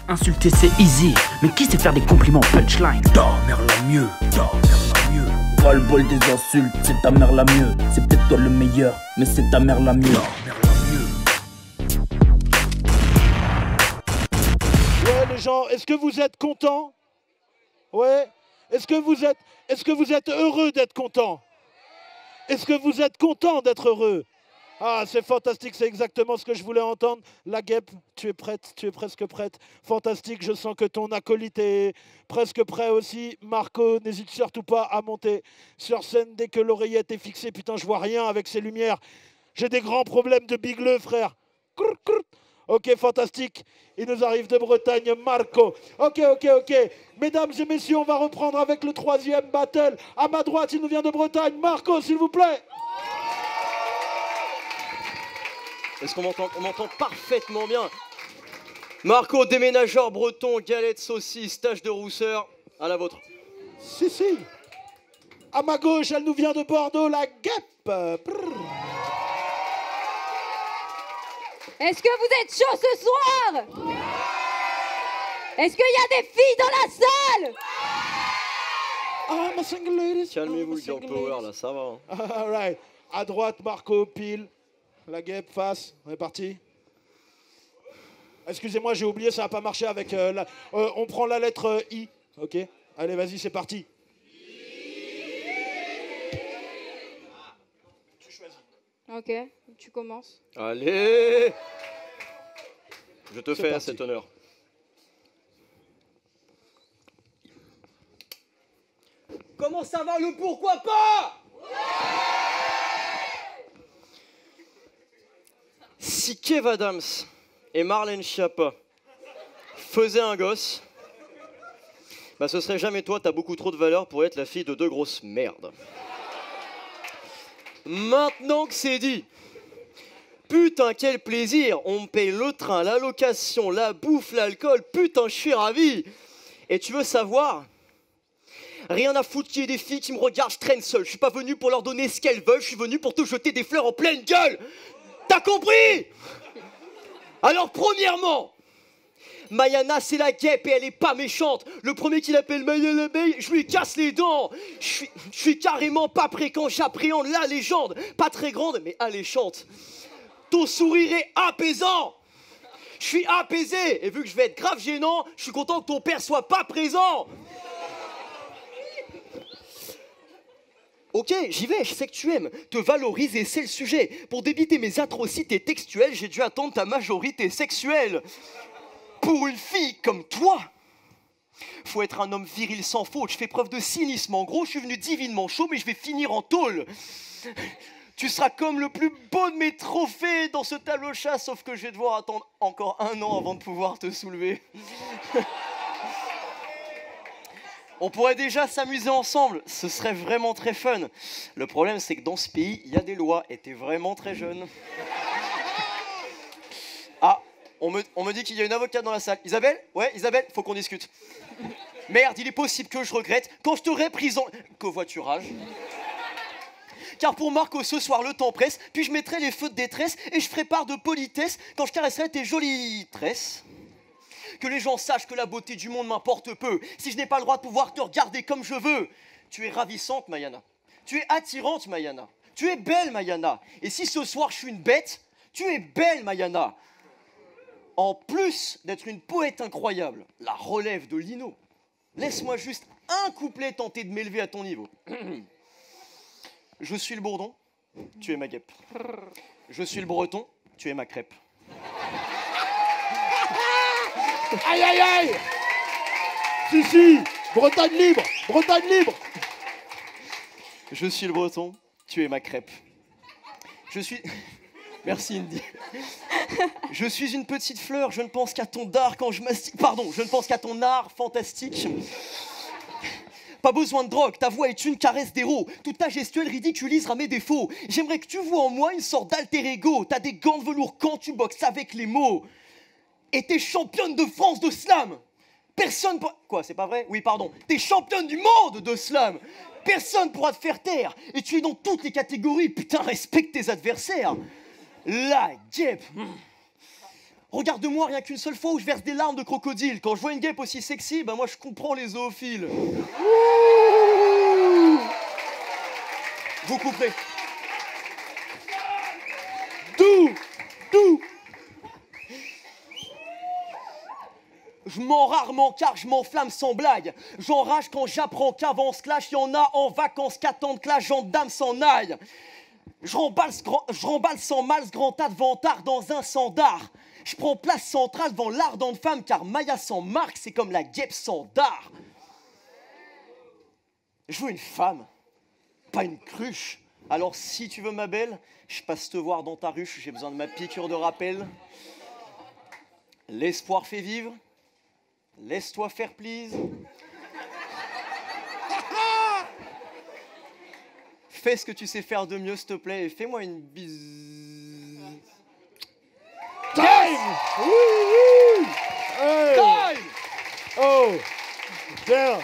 Insulter c'est easy, mais qui sait faire des compliments punchline? Ta mère la mieux, ta mère la mieux. Pas le bol des insultes, c'est ta mère la mieux. C'est peut-être toi le meilleur, mais c'est ta mère la mieux. Ta mère la mieux. Ouais les gens, est-ce que vous êtes contents? Ouais. Est-ce que vous êtes heureux d'être content? Est-ce que vous êtes content d'être heureux? Ah, c'est fantastique, c'est exactement ce que je voulais entendre. La guêpe, tu es prête, tu es presque prête. Fantastique, je sens que ton acolyte est presque prêt aussi. Marco, n'hésite surtout pas à monter sur scène dès que l'oreillette est fixée. Putain, je vois rien avec ces lumières. J'ai des grands problèmes de bigleux, frère. Ok, fantastique. Il nous arrive de Bretagne, Marco. Ok. Mesdames et messieurs, on va reprendre avec le troisième battle. À ma droite, il nous vient de Bretagne. Marco, s'il vous plaît. Est-ce qu'on m'entend? On m'entend parfaitement bien. Marco, déménageur breton, galette saucisse, tache de rousseur, à la vôtre. Si. À ma gauche, elle nous vient de Bordeaux, la guêpe. Est-ce que vous êtes chaud ce soir? Est-ce qu'il y a des filles dans la salle? I'm a single ladies. Calmez-vous le girl power là, ça va. Hein. All right. À droite, Marco, pile. La guêpe, face. On est parti. Excusez-moi, j'ai oublié, ça n'a pas marché avec on prend la lettre I. Ok. Allez, vas-y, c'est parti. Tu choisis. Ok, tu commences. Allez, je te fais parti. cet honneur. Comment ça va le pourquoi pas? Si Kev Adams et Marlène Schiappa faisaient un gosse, bah ce serait jamais toi, t'as beaucoup trop de valeur pour être la fille de deux grosses merdes. Maintenant que c'est dit, putain quel plaisir, on me paye le train, la location, la bouffe, l'alcool, putain je suis ravi. Et tu veux savoir? Rien à foutre qu'il y ait des filles qui me regardent, je traîne seul. Je suis pas venu pour leur donner ce qu'elles veulent, je suis venu pour te jeter des fleurs en pleine gueule. T'as compris? Alors premièrement, Mayana c'est la guêpe et elle est pas méchante. Le premier qui l'appelle Mayana May, je lui casse les dents. Je suis carrément pas prêt quand j'appréhende la légende. Pas très grande mais alléchante. Ton sourire est apaisant. Je suis apaisé et vu que je vais être grave gênant, je suis content que ton père soit pas présent. Ok, j'y vais, je sais que tu aimes. Te valoriser, c'est le sujet. Pour débiter mes atrocités textuelles, j'ai dû attendre ta majorité sexuelle. Pour une fille comme toi, faut être un homme viril sans faute. Je fais preuve de cynisme. En gros, je suis venu divinement chaud, mais je vais finir en tôle. Tu seras comme le plus beau de mes trophées dans ce tableau chat, sauf que je vais devoir attendre encore 1 an avant de pouvoir te soulever. On pourrait déjà s'amuser ensemble, ce serait vraiment très fun. Le problème, c'est que dans ce pays, il y a des lois et t'es vraiment très jeune. Ah, on me dit qu'il y a une avocate dans la salle. Isabelle? Ouais, Isabelle, faut qu'on discute. Merde, il est possible que je regrette quand je t'aurai prise en covoiturage. Car pour Marco, ce soir, le temps presse, puis je mettrai les feux de détresse et je ferai part de politesse quand je caresserai tes jolies tresses. Que les gens sachent que la beauté du monde m'importe peu, si je n'ai pas le droit de pouvoir te regarder comme je veux. Tu es ravissante, Mayana. Tu es attirante, Mayana. Tu es belle, Mayana. Et si ce soir je suis une bête, tu es belle, Mayana. En plus d'être une poète incroyable, la relève de Lino. Laisse-moi juste un couplet tenter de m'élever à ton niveau. Je suis le bourdon, tu es ma guêpe. Je suis le breton, tu es ma crêpe. Aïe, aïe, aïe. Si, Bretagne libre, Bretagne libre. Je suis le breton, tu es ma crêpe. Je suis... Merci Indy. Je suis une petite fleur, je ne pense qu'à ton dard quand je mastique... Pardon, je ne pense qu'à ton art fantastique. Pas besoin de drogue, ta voix est une caresse d'héros. Toute ta gestuelle ridiculisera mes défauts. J'aimerais que tu vois en moi une sorte d'alter ego. T'as des gants de velours quand tu boxes avec les mots. Et t'es championne de France de slam. Personne... Quoi, c'est pas vrai? Oui, pardon. T'es championne du monde de slam. Personne pourra te faire taire. Et tu es dans toutes les catégories. Putain, respecte tes adversaires. La guêpe. Regarde-moi rien qu'une seule fois où je verse des larmes de crocodile. Quand je vois une guêpe aussi sexy, bah moi je comprends les zoophiles. Vous couperez. D'où Je mens rarement car je m'enflamme sans blague. J'enrage quand j'apprends qu'avance clash, y en a en vacances qu'attendent que la gendarme s'en aille. Je remballe sans mal ce grand tas de vantards dans un sandar. Je prends place centrale devant l'ardent de femme car Maya sans marque, c'est comme la guêpe sans dard. Je veux une femme, pas une cruche. Alors si tu veux ma belle, je passe te voir dans ta ruche, j'ai besoin de ma piqûre de rappel. L'espoir fait vivre, laisse-toi faire please. Fais ce que tu sais faire de mieux, s'il te plaît, et fais-moi une bise. Time! Wouhou! Hey! Time! Oh! Tiens!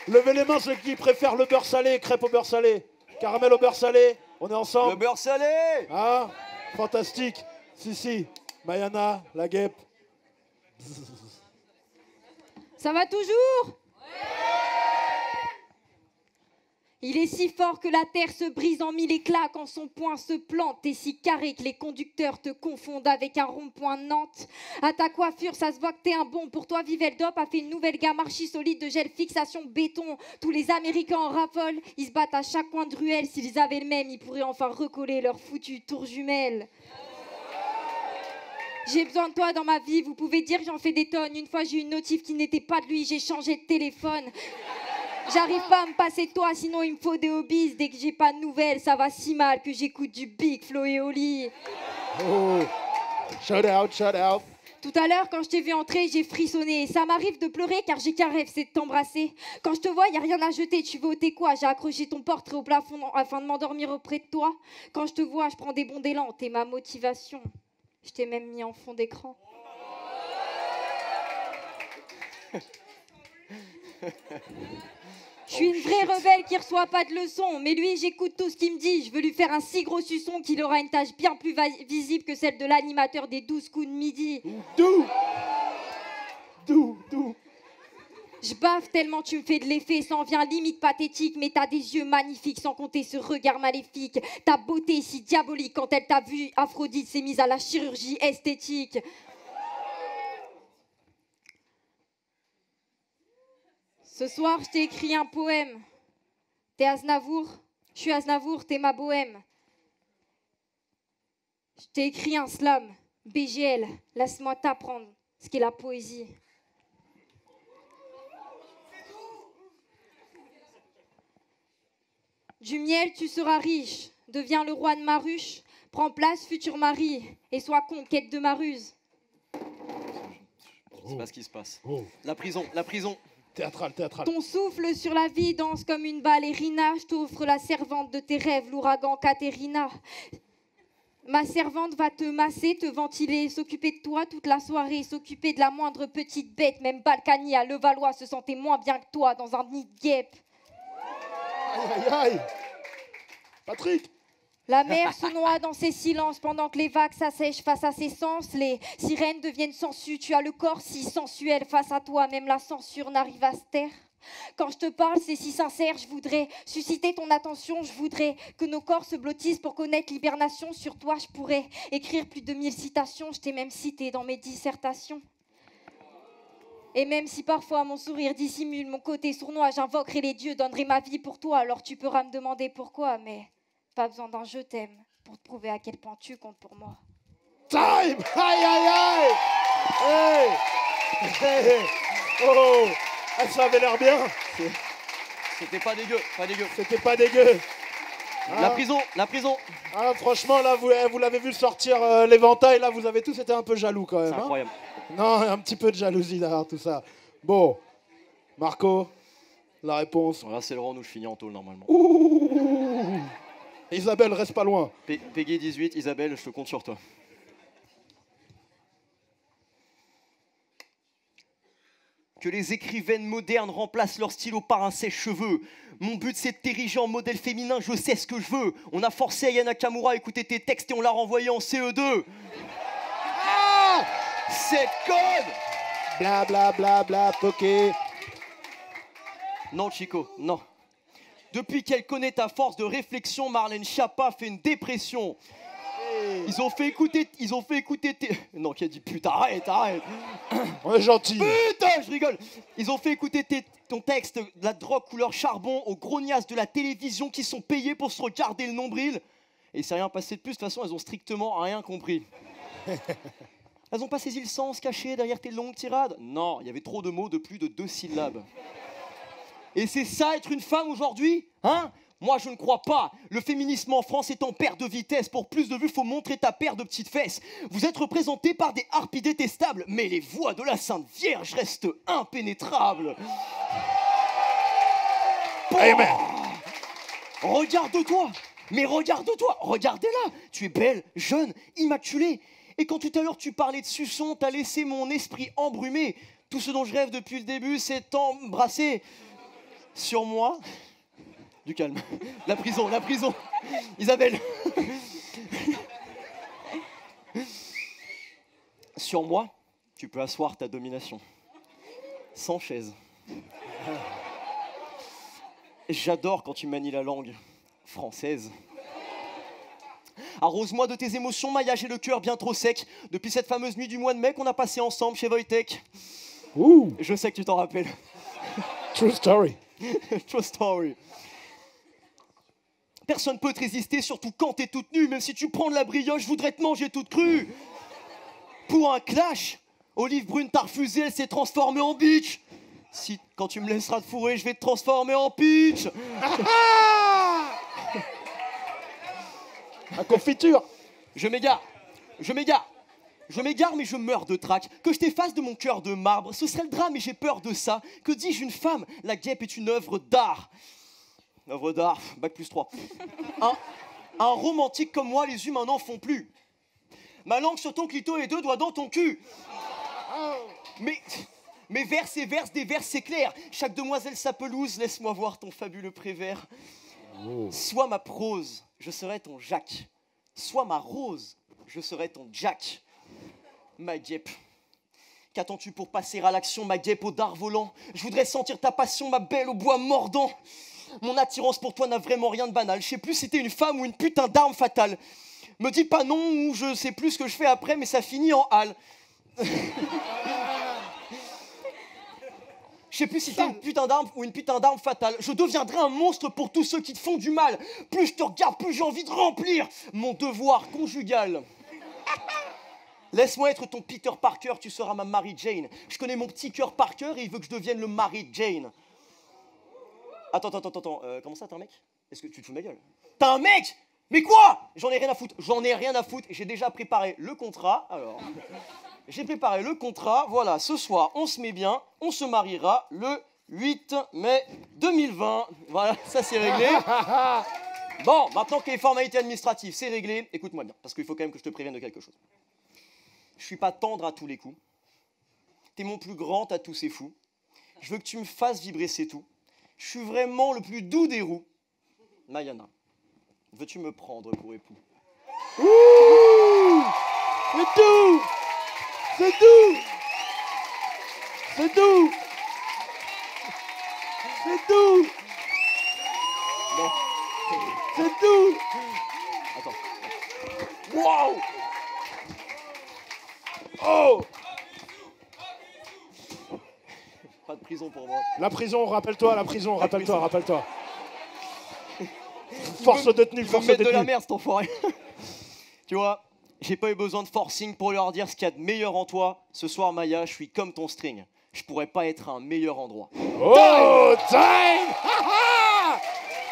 Levez les mains ceux qui préfèrent le beurre salé, crêpe au beurre salé. Caramel au beurre salé, on est ensemble. Le beurre salé! Hein? Fantastique. Si. Mayana, la guêpe. Ça va toujours? Il est si fort que la terre se brise en mille éclats quand son poing se plante. T'es si carré que les conducteurs te confondent avec un rond-point Nantes. À ta coiffure, ça se voit que t'es un bon. Pour toi, Viveldop a fait une nouvelle gamme archi solide de gel fixation béton. Tous les Américains en raffolent, ils se battent à chaque coin de ruelle. S'ils avaient le même, ils pourraient enfin recoller leur foutu tour jumelle. J'ai besoin de toi dans ma vie, vous pouvez dire que j'en fais des tonnes. Une fois j'ai eu une notif qui n'était pas de lui, j'ai changé de téléphone. J'arrive pas à me passer de toi, sinon il me faut des hobbies. Dès que j'ai pas de nouvelles, ça va si mal que j'écoute du Big Flo et Oli. Oh! Shout out. Tout à l'heure, quand je t'ai vu entrer, j'ai frissonné. Ça m'arrive de pleurer car j'ai qu'un rêve, c'est de t'embrasser. Quand je te vois, y a rien à jeter, tu veux ôter quoi? J'ai accroché ton portrait au plafond afin de m'endormir auprès de toi. Quand je te vois, je prends des bons d'élan, t'es ma motivation. Je t'ai même mis en fond d'écran. Je suis une vraie rebelle qui reçoit pas de leçons, mais lui, j'écoute tout ce qu'il me dit. Je veux lui faire un si gros suçon qu'il aura une tâche bien plus visible que celle de l'animateur des 12 coups de midi. D'où? Je baffe tellement tu me fais de l'effet, ça en vient limite pathétique, mais t'as des yeux magnifiques sans compter ce regard maléfique. Ta beauté est si diabolique, quand elle t'a vu, Aphrodite s'est mise à la chirurgie esthétique. Ce soir, je t'ai écrit un poème. T'es Aznavour, je suis Aznavour, t'es ma bohème. Je t'ai écrit un slam, BGL, laisse-moi t'apprendre ce qu'est la poésie. Du miel, tu seras riche, deviens le roi de ma ruche, prends place, futur mari, et sois conquête de ma ruse. Je sais pas ce qui se passe. Oh. La prison. Théâtral. Ton souffle sur la vie danse comme une ballerina, je t'offre la servante de tes rêves, l'ouragan Katerina. Ma servante va te masser, te ventiler, s'occuper de toi toute la soirée, s'occuper de la moindre petite bête, même Balkany à Levallois se sentait moins bien que toi dans un nid de guêpe. Aïe. Patrick. La mer se noie dans ses silences pendant que les vagues s'assèchent face à ses sens. Les sirènes deviennent sensues. Tu as le corps si sensuel face à toi. Même la censure n'arrive à se taire. Quand je te parle, c'est si sincère. Je voudrais susciter ton attention. Je voudrais que nos corps se blottissent pour connaître l'hibernation. Sur toi, je pourrais écrire plus de 1000 citations. Je t'ai même cité dans mes dissertations. Et même si parfois mon sourire dissimule mon côté sournois, j'invoquerai les dieux, donnerai ma vie pour toi. Alors tu pourras me demander pourquoi, mais pas besoin d'un je t'aime pour te prouver à quel point tu comptes pour moi. Time! Aïe! Hey! Oh! Ah, ça avait l'air bien! C'était pas dégueu. C'était pas dégueu! La prison. Ah, franchement, là, vous l'avez vu sortir l'éventail, là, vous avez tous été un peu jaloux quand même. C'est incroyable. Non, un petit peu de jalousie derrière tout ça. Bon, Marco, la réponse. Là, c'est le rang où je finis en tôle normalement. Ouh. Isabelle, reste pas loin. Peggy 18, Isabelle, je te compte sur toi. que les écrivaines modernes remplacent leur stylo par un sèche-cheveux. Mon but c'est de t'ériger en modèle féminin, je sais ce que je veux. On a forcé Aya Nakamura à écouter tes textes et on l'a renvoyé en CE2. Ah, c'est code. Bla bla bla bla, poké. Non Chico, non. Depuis qu'elle connaît ta force de réflexion, Marlène Schiappa fait une dépression. Ils ont fait écouter tes... Non, qui a dit putain, arrête. On est gentil. Putain, je rigole. Ils ont fait écouter ton texte, de la drogue couleur charbon, aux grognasses de la télévision qui sont payés pour se regarder le nombril. Et il s'est rien passé de plus, de toute façon, elles ont strictement rien compris. Elles n'ont pas saisi le sens caché derrière tes longues tirades. Non, il y avait trop de mots de plus de 2 syllabes. Et c'est ça être une femme aujourd'hui, hein? Moi, je ne crois pas. Le féminisme en France est en perte de vitesse. Pour plus de vues, faut montrer ta paire de petites fesses. Vous êtes représentés par des harpies détestables, mais les voix de la Sainte Vierge restent impénétrables. Amen. Regarde-toi. Mais regarde-toi. Regardez-la. Tu es belle, jeune, immaculée. Et quand tout à l'heure tu parlais de suçon, t'as laissé mon esprit embrumé. Tout ce dont je rêve depuis le début, c'est t'embrasser. Sur moi... Du calme. La prison. Isabelle. Sur moi, tu peux asseoir ta domination. Sans chaise. J'adore quand tu manies la langue française. Arrose-moi de tes émotions, Maya, j'ai le cœur bien trop sec. Depuis cette fameuse nuit du mois de mai qu'on a passé ensemble chez Wojtek. Ouh. Je sais que tu t'en rappelles. True story. True story. Personne peut te résister, surtout quand t'es toute nue. Même si tu prends de la brioche, je voudrais te manger toute crue. Pour un clash, Olive Brune t'a refusé, elle s'est transformée en bitch. Si, quand tu me laisseras te fourrer, je vais te transformer en pitch. La confiture. Je m'égare, mais je meurs de trac. Que je t'efface de mon cœur de marbre, ce serait le drame et j'ai peur de ça. Que dis-je une femme? La guêpe est une œuvre d'art. Œuvre d'art, bac plus 3. Un romantique comme moi, les humains n'en font plus. Ma langue sur ton clito et 2 doigts dans ton cul. Mais verse et verse, des vers s'éclairent. Chaque demoiselle sa pelouse, laisse-moi voir ton fabuleux prévert. Sois ma prose, je serai ton Jacques. Sois ma rose, je serai ton Jack. Ma guêpe. Qu'attends-tu pour passer à l'action, ma guêpe au dard volant? Je voudrais sentir ta passion, ma belle au bois mordant. Mon attirance pour toi n'a vraiment rien de banal. Je sais plus si t'es une femme ou une putain d'arme fatale. Me dis pas non ou je sais plus ce que je fais après, mais ça finit en halle. Je sais plus si t'es une putain d'arme ou une putain d'arme fatale. Je deviendrai un monstre pour tous ceux qui te font du mal. Plus je te regarde, plus j'ai envie de remplir mon devoir conjugal. Laisse-moi être ton Peter Parker, tu seras ma Mary Jane. Je connais mon petit cœur par cœur et il veut que je devienne le mari de Jane. Attends, comment ça, t'as un mec? Est-ce que tu te fous de ma gueule? T'as un mec? Mais quoi? J'en ai rien à foutre, j'ai déjà préparé le contrat, alors... J'ai préparé le contrat, voilà, ce soir, on se met bien, on se mariera le 8 mai 2020. Voilà, ça c'est réglé. Bon, maintenant que les formalités administratives, c'est réglé, écoute-moi bien, parce qu'il faut quand même que je te prévienne de quelque chose. Je suis pas tendre à tous les coups. T'es mon plus grand à tous ces fous. Je veux que tu me fasses vibrer, c'est tout. Je suis vraiment le plus doux des roues. Mayana, veux-tu me prendre pour époux? Ouh. C'est tout. C'est doux. C'est doux. C'est doux. Non. C'est doux. Attends. Wow. Oh. Pas de prison pour moi. La prison, rappelle-toi, rappelle-toi. Force détenue, force mettre de la détenue. merde, cet enfoiré. Tu vois, j'ai pas eu besoin de forcing pour leur dire ce qu'il y a de meilleur en toi. Ce soir, Maya, je suis comme ton string. Je pourrais pas être à un meilleur endroit. Oh, time.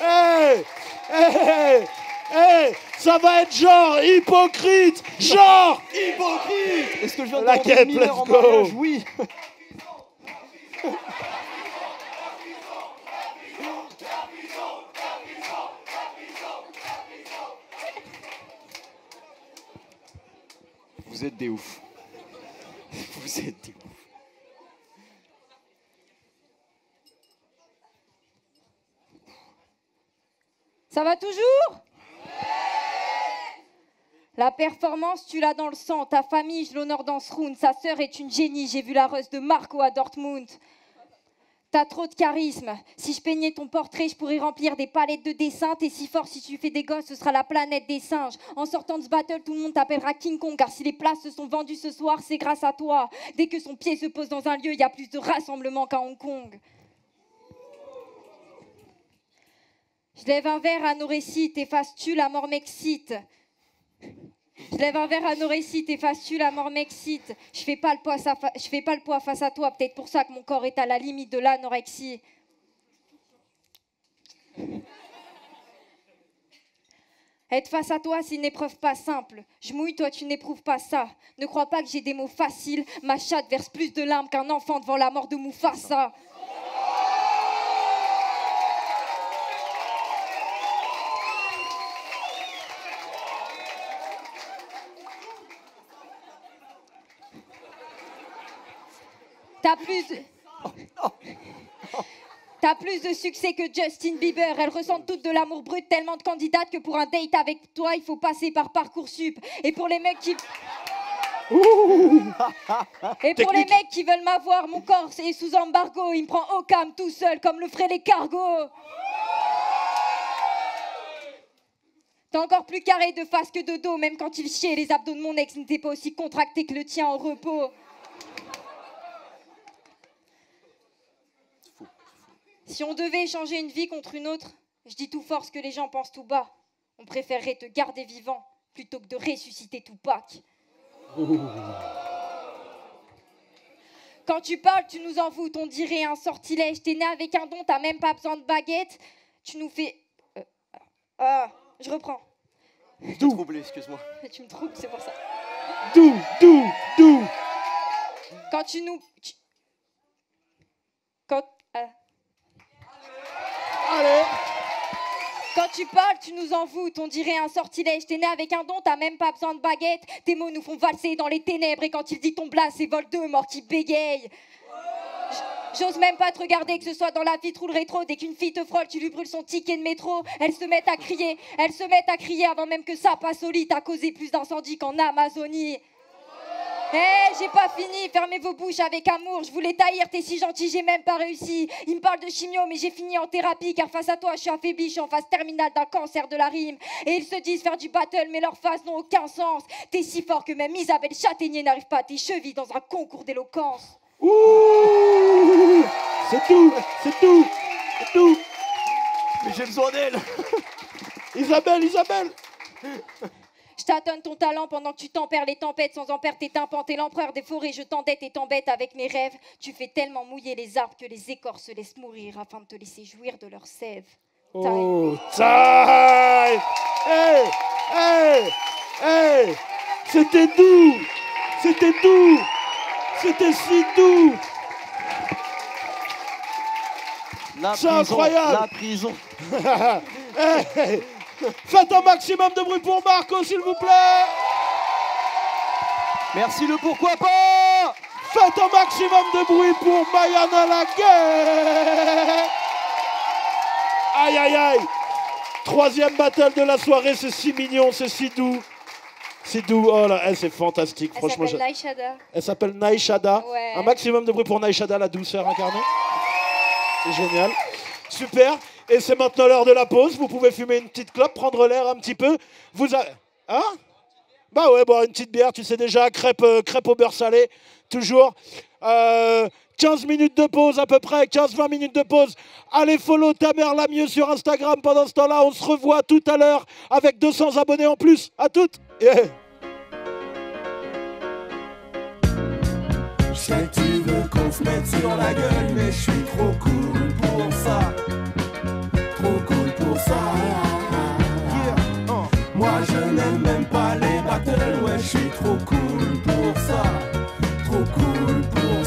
Hey, hey, hey, ça va être genre hypocrite, genre hypocrite. Est-ce que je viens de la demander guêpe, mineur let's en go. mariage? Oui. Vous êtes des oufs. Vous êtes des oufs. Ça va toujours? La performance, tu l'as dans le sang. Ta famille, je l'honore dans ce round. Sa sœur est une génie. J'ai vu la ruse de Marco à Dortmund. T'as trop de charisme. Si je peignais ton portrait, je pourrais remplir des palettes de dessins. T'es si fort, si tu fais des gosses, ce sera la planète des singes. En sortant de ce battle, tout le monde t'appellera King Kong. Car si les places se sont vendues ce soir, c'est grâce à toi. Dès que son pied se pose dans un lieu, il y a plus de rassemblements qu'à Hong Kong. Je lève un verre à nos récits, t'effaces-tu, la mort m'excite. Je lève un verre à nos récits, t'effaces-tu, la mort m'excite. Je fais pas le poids face à toi, peut-être pour ça que mon corps est à la limite de l'anorexie. Être face à toi, c'est une épreuve pas simple. Je mouille, toi tu n'éprouves pas ça. Ne crois pas que j'ai des mots faciles. Ma chatte verse plus de larmes qu'un enfant devant la mort de Mufasa. T'as plus de succès que Justin Bieber. Elles ressentent toutes de l'amour brut, tellement de candidates que pour un date avec toi, il faut passer par Parcoursup. Et pour les mecs qui... les mecs qui veulent m'avoir, mon corps est sous embargo. Il me prend au calme tout seul, comme le feraient les cargos. T'es encore plus carré de face que de dos. Même quand il chiait, les abdos de mon ex n'étaient pas aussi contractés que le tien au repos. Si on devait échanger une vie contre une autre, je dis tout fort ce que les gens pensent tout bas. On préférerait te garder vivant plutôt que de ressusciter Tupac. Quand tu parles, tu nous envoûtes, on dirait un sortilège. T'es né avec un don, t'as même pas besoin de baguette. Tu nous fais... je reprends. Je t'ai troublé, excuse-moi. Tu me troubles, c'est pour ça. Doux. Quand tu nous... Allez. Quand tu parles, tu nous envoûtes, on dirait un sortilège. T'es né avec un don, t'as même pas besoin de baguette. Tes mots nous font valser dans les ténèbres. Et quand il dit ton blast, c'est Voldemort qui bégaye. J'ose même pas te regarder, que ce soit dans la vitre ou le rétro. Dès qu'une fille te frôle, tu lui brûles son ticket de métro. Elles se mettent à crier avant même que ça passe au lit. T'as causé plus d'incendies qu'en Amazonie. J'ai pas fini, fermez vos bouches avec amour. Je voulais t'haïr, t'es si gentil, j'ai même pas réussi. Il me parle de chimio, mais j'ai fini en thérapie. Car face à toi, je suis affaibli, je suis en phase terminale d'un cancer de la rime. Et ils se disent faire du battle, mais leurs phases n'ont aucun sens. T'es si fort que même Isabelle Châtaignier n'arrive pas à tes chevilles dans un concours d'éloquence. Ouh, c'est tout. Mais j'ai besoin d'elle. Isabelle. Je tâtonne ton talent pendant que tu tempères les tempêtes sans en perdre tes tympans. T'es l'empereur des forêts, je t'endette et t'embête avec mes rêves. Tu fais tellement mouiller les arbres que les écorces se laissent mourir afin de te laisser jouir de leur sève. Oh, time. Hey. C'était doux. C'était si doux. C'est incroyable. La prison. Hey. Faites un maximum de bruit pour Marco, s'il vous plaît. Merci le pourquoi pas. Faites un maximum de bruit pour Mayana Laguerre. Aïe. Troisième battle de la soirée, c'est si mignon, c'est si doux. C'est doux, oh là, c'est fantastique. Elle franchement. s'appelle Naishada. Elle s'appelle Naishada. Ouais. Un maximum de bruit pour Naishada, la douceur incarnée. C'est génial. Super. Et c'est maintenant l'heure de la pause. Vous pouvez fumer une petite clope, prendre l'air un petit peu. Hein? Bah ouais, une petite bière, tu sais déjà. Crêpe au beurre salé, toujours. 15 minutes de pause à peu près, 15-20 minutes de pause. Allez, follow ta mère la mieux sur Instagram. Pendant ce temps-là, on se revoit tout à l'heure avec 200 abonnés en plus. À toutes. Yeah. Je sais que tu veux qu'on se mette sur la gueule, mais je suis trop cool pour ça. Trop cool pour ça. Moi je n'aime même pas les battles, ouais je suis trop cool pour ça. Trop cool pour